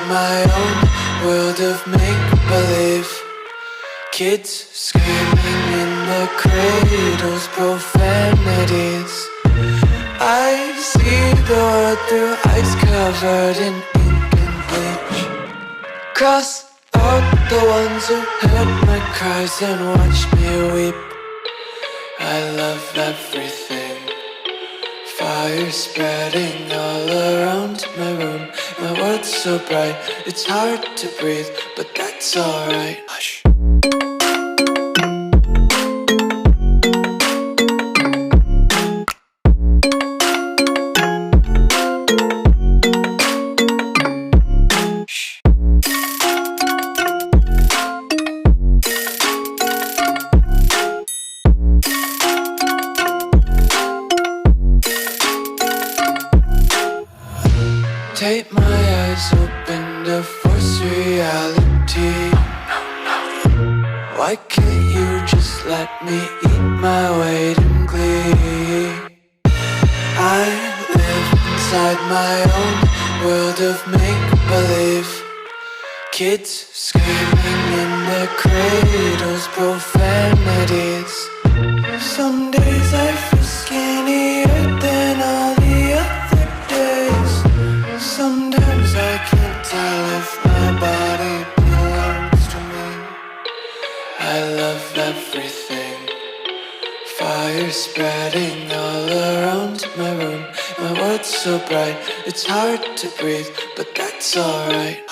my own world of make-believe. Kids screaming in the cradles, profanities. I see the world through eyes covered in ink and bleach. Cross out the ones who heard my cries and watched me weep. I love everything. Fire spreading all around my room. My world's so bright, it's hard to breathe, but that's alright. Hush. Take my eyes open to force reality. Why can't you just let me eat my weight in glee? I live inside my own world of make-believe. Kids screaming in their cradles, profanities. Some days I feel skinnier than all the other days. Sometimes I can't tell if my body belongs to me. I love everything. Fire spreading all around my room. My world's so bright, it's hard to breathe, but that's alright.